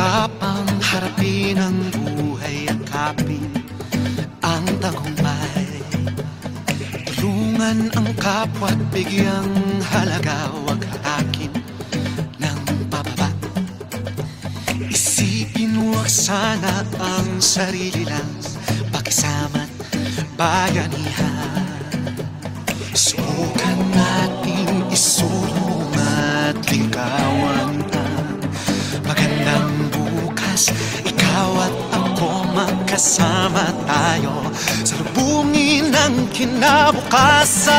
tapang harapin ang buhay at kapin ang tagumpay. Tulungan ang kapwa at bigyang halaga, huwag hatakin ng pababa. Isipin huwag sana ang sarili lang, pakisama't bayanihan. Subukan nating isulong at ligawan ang magandang bukas. Ikaw at ako magkasama tayo, salubungin ang kinabukasan.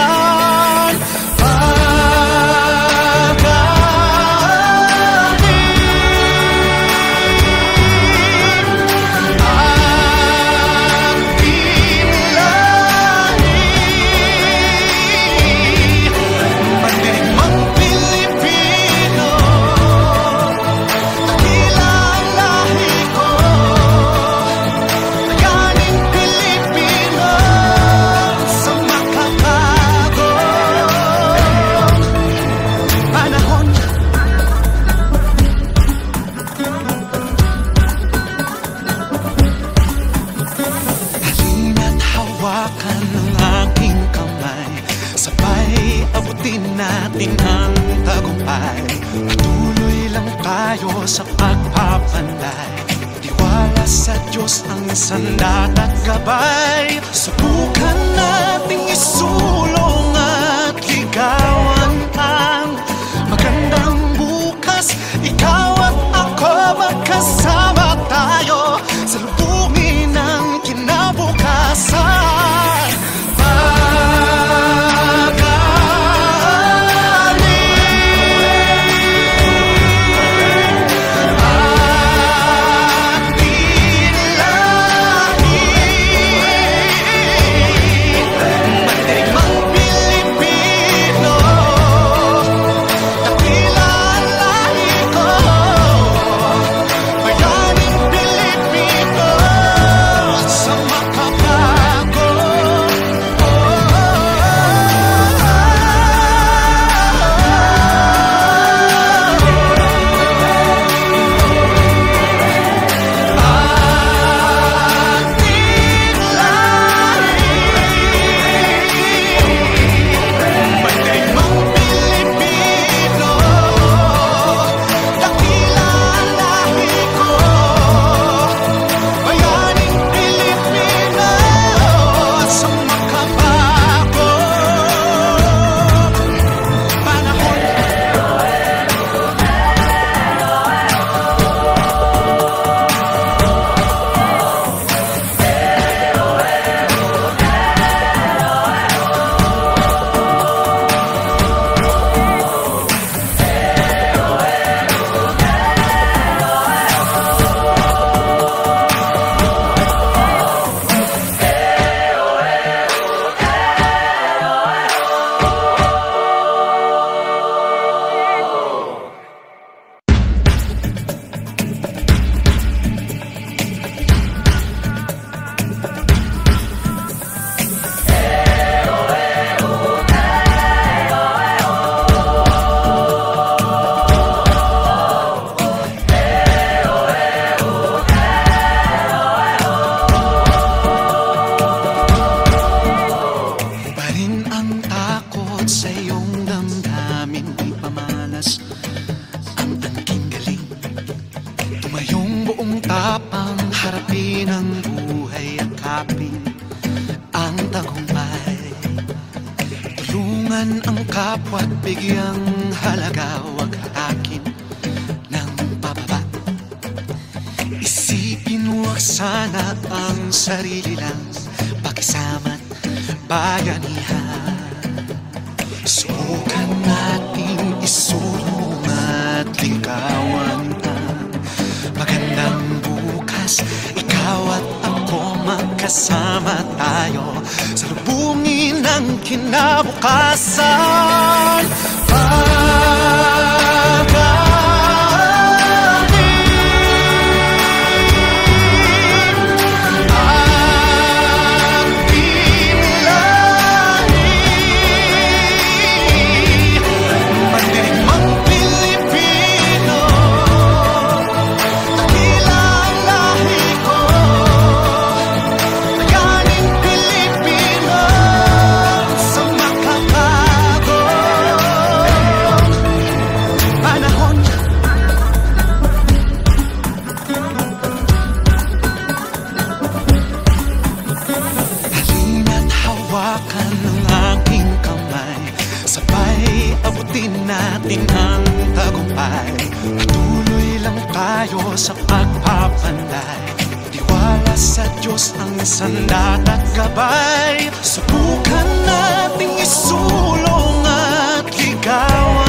Natin ang tagumpay, patuloy lang tayo sa pagpapanday. Tiwala sa Diyos ang sandat at gabay. Subukan nating isulong at ligawan ang magandang bukas. Ikaw at ako magkasama tayo, salubungin ang kinabukasan. Tapang harapin ang buhay at kapin ang tagumpay. Tulungan ang kapwa at bigyang halaga, huwag hatakin ng pababa. Isipin huwag sana ang sarili lang, pakisama't bayanihan. Subukan nating isulong at ligawan ang magandang bukas. Ikaw at ako magkasama tayo, salubungin ang kinabukasan. Mandirigmang Pilipino, buhay. Patuloy lang tayo sa pagpapanday. Tiwala sa Diyos ang sandat at gabay. Subukan nating isulong at ligawan